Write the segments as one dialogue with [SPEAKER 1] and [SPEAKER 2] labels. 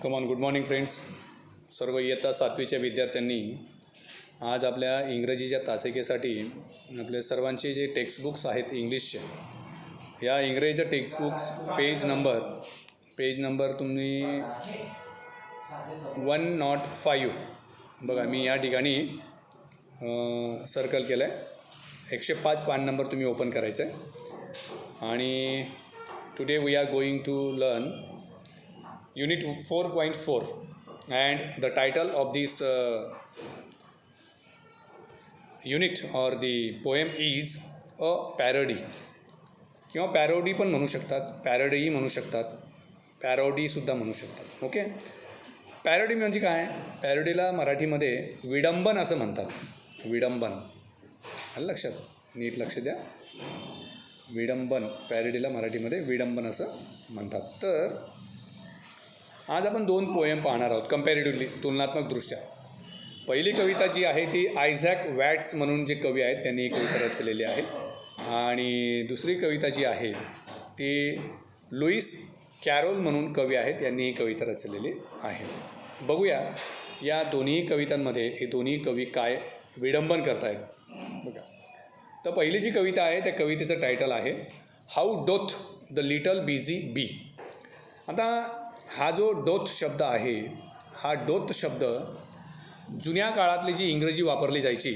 [SPEAKER 1] Come on good morning friends. सर्व इयत्ता 7वीच्या विद्यार्थ्यांनी आज आपल्या इंग्रजीच्या तासिकेसाठी आपल्या सर्वांचे जे टेक्स्टबुक्स आहेत इंग्लिशचे, या इंग्रजीच्या टेक्स्टबुक्स पेज नंबर तुम्ही 105 बघा, मी या ठिकाणी सर्कल केलं आहे. 105 पान नंबर तुम्ही ओपन करायचं आहे. आणि today we are going to learn Unit 4.4 and the title of this unit or the poem is a parody किंवा पॅरोडी पण म्हणू शकतात, पॅरोडीही म्हणू शकतात, पॅरोडीसुद्धा म्हणू शकतात. ओके, पॅरोडी म्हणजे काय? पॅरोडीला मराठीमध्ये विडंबन असं म्हणतात. विडंबन आलं लक्षात? नीट लक्ष द्या. विडंबन, पॅरोडीला मराठीमध्ये विडंबन असं म्हणतात. तर आज आपण 2 पोएम पाहणार आहोत कम्पॅरेटिव्हली, तुलनात्मकदृष्ट्या. पहिली कविता जी आहे ती आयझॅक वॅट्स म्हणून जे कवी आहेत त्यांनी ही कविता रचलेली आहे. आणि दुसरी कविता जी आहे ती लुईस कॅरोल म्हणून कवी आहेत, यांनी ही कविता रचलेली आहे. बघूया या दोन्ही कवितांमध्ये हे दोन्ही कवी काय विडंबन करतायत. बघा, तर पहिली जी कविता आहे त्या कवितेचं टायटल आहे how doth the little busy बी. आता हा जो डोथ शब्द आहे, हा डोथ शब्द जुन्या काळातली जी इंग्रजी वापरली जायची,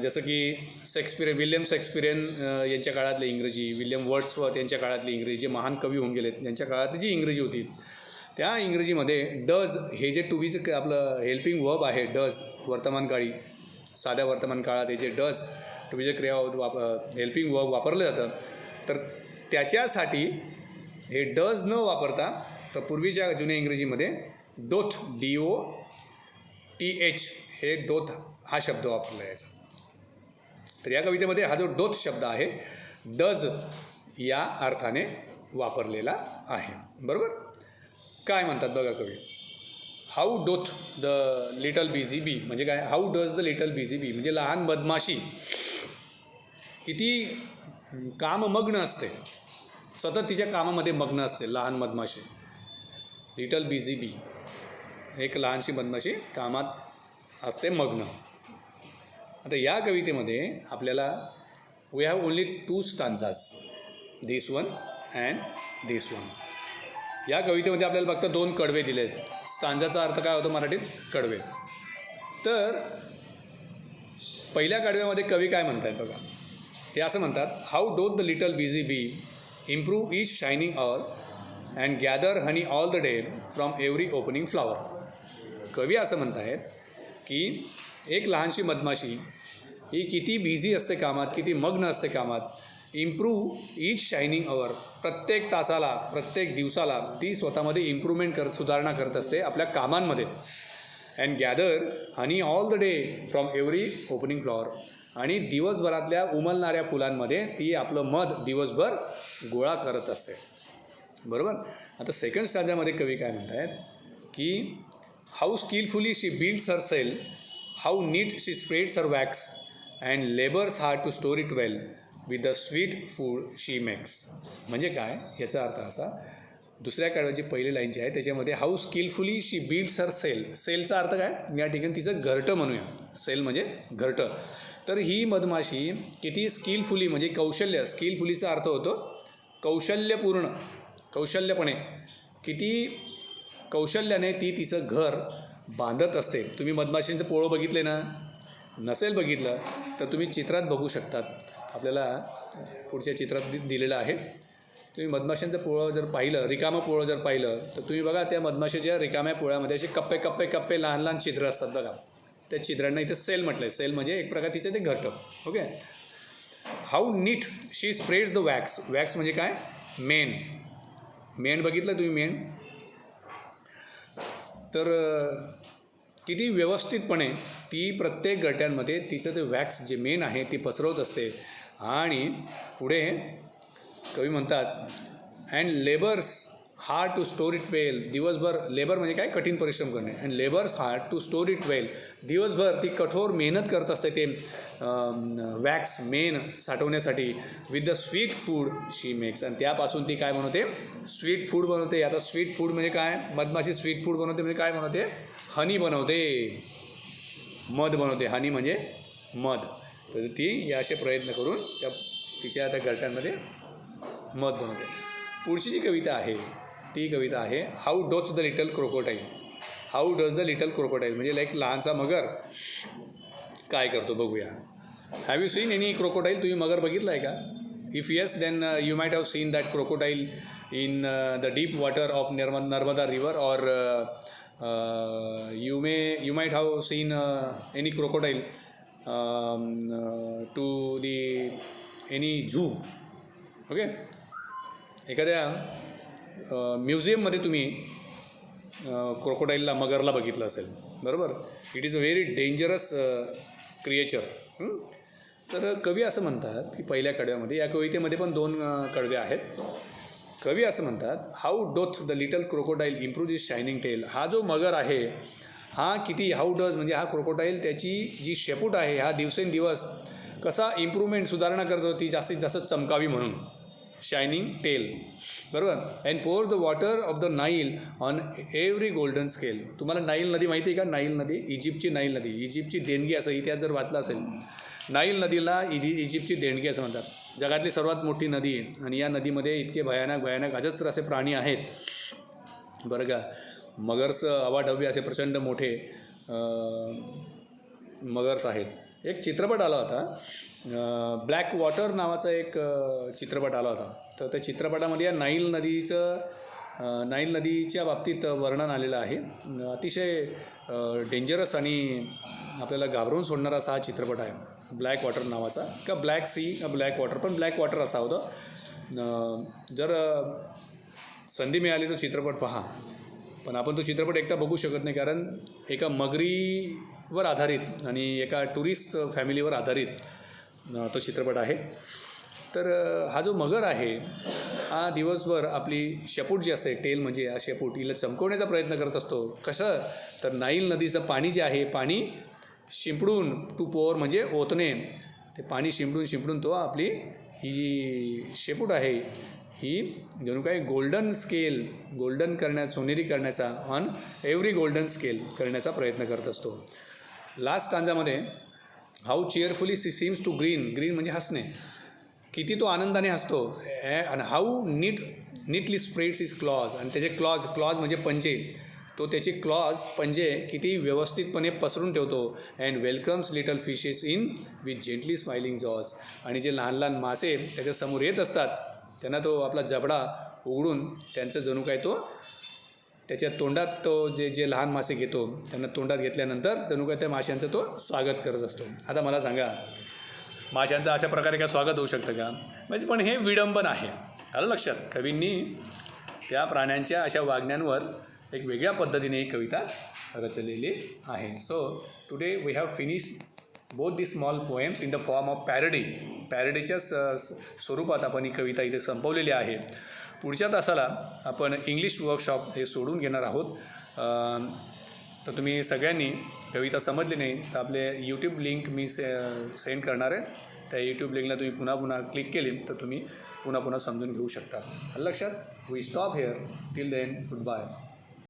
[SPEAKER 1] जसं की विल्यम शेक्सपियन यांच्या काळातली इंग्रजी, विल्यम वर्ड्सवर्थ यांच्या काळातली इंग्रजी, जे महान कवी होऊन गेलेत, यांच्या काळातली जी इंग्रजी होती, त्या इंग्रजीमध्ये डज हे जे टू बीचं आपलं हेल्पिंग वर्ब आहे, डज वर्तमानकाळी, साध्या वर्तमान काळात हे जे डज टू बीचं क्रिया हेल्पिंग वर्ब वापरलं जातं, तर त्याच्यासाठी हे डज न वापरता तर पूर्वीच्या जुन्या इंग्रजीमध्ये डोथ DOTH हे डोथ हा शब्द वापरला जायचा. तर या कवितेमध्ये हा जो डोथ शब्द आहे डज या अर्थाने वापरलेला आहे. बरोबर, काय म्हणतात बघा कवी. How doth the little busy bee म्हणजे काय? How does the little busy bee म्हणजे लहान मधमाशी किती काममग्न असते, सतत तिच्या कामामध्ये मग्न असते. लहान मधमाशी, लिटल बिझी बी, एक लहानशी मधमाशी कामात असते मग्न. आता या कवितेमध्ये आपल्याला we have only 2 stanzas, this one and this one. या कवितेमध्ये आपल्याला फक्त 2 कडवे दिले आहेत. स्टांजाचा अर्थ काय होतो मराठीत? कडवे. तर पहिल्या कडव्यामध्ये कवी काय म्हणतात बघा, ते असं म्हणतात how doth the little busy bee improve each shining hour and gather honey all the day from every opening flower. कवी असं म्हणत आहेत की एक लहानशी मधमाशी ही किती बिझी असते कामात, किती मग्न असते कामात. इम्प्रूव्ह ईच शायनिंग अवर, प्रत्येक तासाला, प्रत्येक दिवसाला ती स्वतःमध्ये सुधारणा करत असते आपल्या कामांमध्ये. And gather honey all the day from every opening flower, आणि दिवसभरातल्या उमलणाऱ्या फुलांमध्ये ती आपलं मध दिवसभर गोळा करत असते. बरोबर. आता सेकंड स्टांजामध्ये कवी काय म्हणत आहेत की how skilfully she builds her cell, how neat she spreads her wax and labours hard to store it well with the sweet food she makes. म्हणजे काय? याचा अर्थ असा, दुसऱ्या कडव्याची पहिली लाईन जी आहे त्याच्यामध्ये how skilfully she builds her cell, सेलचा अर्थ काय? या ठिकाणी तिचं घरटं म्हणूया. सेल म्हणजे घरटं. तर ही मधमाशी किती स्किलफुली म्हणजे कौशल्य, स्किलफुलीचा अर्थ होतो कौशल्यपूर्ण, कौशल्यपणे, किती कौशल्याने ती तिचं घर बांधत असते. तुम्ही मधमाशींचं पोळं बघितले ना? नसेल बघितलं तर तुम्ही चित्रात बघू शकतात. आपल्याला पुढच्या चित्रात दिलेलं आहे. तुम्ही मधमाशींचं पोळं जर पाहिलं, रिकामं पोळं जर पाहिलं, तर तुम्ही बघा त्या मधमाशीच्या रिकाम्या पोळ्यामध्ये असे कप्पे कप्पे कप्पे लहान लहान छिद्र असतात बघा. त्या छिद्रांना इथं सेल म्हटलं आहे. सेल म्हणजे एक प्रकार तिचं ते घरटं. Okay. How neat she spreads the wax, wax म्हणजे काय? मेण. मेण बघितलं तुम्ही? मेण तर किती व्यवस्थितपणे ती प्रत्येक गट्यांमध्ये तिचं ते वॅक्स जे मेण आहे ती पसरवत असते. आणि पुढे कवी म्हणतात and labours hard to store it well, दिवसभर लेबर म्हणजे काय कठीण परिश्रम करणे, and labours hard to store it well, दिवसभर ती कठोर मेहनत करत असते ते वॅक्स मेन साठवण्यासाठी, with the sweet food she makes, आणि त्यापासून ती काय बनवते, स्वीट फूड बनवते. आता स्वीट फूड म्हणजे काय, मधमाशी स्वीट फूड बनवते म्हणजे काय बनवते, हनी बनवते, मध बनवते, हनी म्हणजे मध. तर ती या असे प्रयत्न करून तिच्या त्या घरट्यांमध्ये मध बनवते. पुढची जी कविता आहे ती कविता आहे how does the little crocodile. How does the little crocodile म्हणजे लाईक लहानसा मगर काय करतो बघूया. Have you seen any crocodile, तुम्ही मगर बघितला आहे का? If yes then you might have seen that crocodile in the deep water of Narmada river, और you might have seen any crocodile to the any zoo. Okay, एखाद्या म्युझियममध्ये तुम्ही क्रोकोडाईलला, मगरला बघितलं असेल, बरोबर. It is a very dangerous creature. तर कवी असं म्हणतात की पहिल्या कडव्यामध्ये, या कवितेमध्ये पण 2 कडवे आहेत. कवी असं म्हणतात how doth the little crocodile improve this shining tail. हा जो मगर आहे हा किती, हाऊ डज म्हणजे हा क्रोकोडाईल त्याची जी शेपूट आहे हा दिवसेंदिवस कसा इम्प्रूव्हमेंट, सुधारणा करत होती, जास्तीत जास्त चमकावी म्हणून, शायनिंग टेल, बरोबर. And pour the water of the Nile on every golden scale. तुम्हाला नाईल नदी माहिती आहे का? नाईल नदी, इजिप्तची नाईल नदी, इजिप्तची देणगी असं इतिहास जर वाचला असेल, नाईल नदीला इजिप्तची देणगी असं म्हणतात. जगातली सर्वात मोठी नदी आहे आणि या नदीमध्ये इतके भयानक अजस्त्र असे प्राणी आहेत, बरं का. मगर्स अवाढव्य असे प्रचंड मोठे मगर्स आहेत. एक चित्रपट आला होता, ब्लॅक वॉटर नावाचा एक चित्रपट आला होता. तर त्या चित्रपटामध्ये या नाईल नदीच्या बाबतीत वर्णन आलेलं आहे. अतिशय डेंजरस आणि आपल्याला घाबरवून सोडणारा असा हा चित्रपट आहे, ब्लॅक वॉटर नावाचा, का ब्लॅक सी का ब्लॅक वॉटर, पण ब्लॅक वॉटर असा होतं. जर संधी मिळाली तो चित्रपट पहा, पण आपण तो चित्रपट एकटा बघू शकत नाही, कारण एका मगरीवर आधारित आणि एका टुरिस्ट फॅमिलीवर आधारित तो चित्रपट आहे. तर हा जो मगर आहे हा दिवसभर आपली शेपूट जी असते, टेल म्हणजे हा शेपूट, हिला चमकवण्याचा प्रयत्न करत असतो. कसं, तर नाईल नदीचं पाणी जे आहे, पाणी शिंपडून, टू पोअर म्हणजे ओतणे, ते पाणी शिंपडून तो आपली ही जी शेपूट आहे ही जणू काही गोल्डन सोनेरी करण्याचा, ऑन एव्हरी गोल्डन स्केल करण्याचा प्रयत्न करत असतो. लास्ट स्टांजामध्ये how cheerfully she seems to grin म्हणजे हसणे, किती तो आनंदाने हसतो, आणि how neatly spreads his claws, आणि त्याचे क्लॉज म्हणजे पंजे, तो त्याचे पंजे किती व्यवस्थितपणे पसरून ठेवतो. And welcomes little fishes in with gently smiling jaws, आणि जे लहान लहान मासे त्याच्यासमोर येत असतात त्यांना तो आपला जबडा उघडून त्यांचं जणू काय तो त्याच्या तोंडात, तो जे लहान मासे घेतो त्यांना तोंडात घेतल्यानंतर जणू काय त्या माशांचं तो स्वागत करत असतो. आता मला सांगा, माशांचं अशा प्रकारे काय स्वागत होऊ शकतं का? म्हणजे पण हे विडंबन आहे. आलं लक्षात? कवींनी त्या प्राण्यांच्या अशा वागण्यांवर एक वेगळ्या पद्धतीने ही कविता रचलेली आहे. So today we have finished both the small poems in the form of पॅरडीच्या स्वरूपात आपण ही कविता इथे संपवलेली आहे. पुढच्या तासाला आपण इंग्लिश वर्कशॉप हे सोडून घेणार आहोत. तर तुम्ही सगळ्यांनी कविता समजली नाही तर आपले यूट्यूब लिंक मी सेंड करणार आहे. त्या यूट्यूब लिंकला तुम्ही पुन्हा क्लिक केली तर तुम्ही पुन्हा समजून घेऊ शकता. लक्षात? We stop here. Till then, good bye.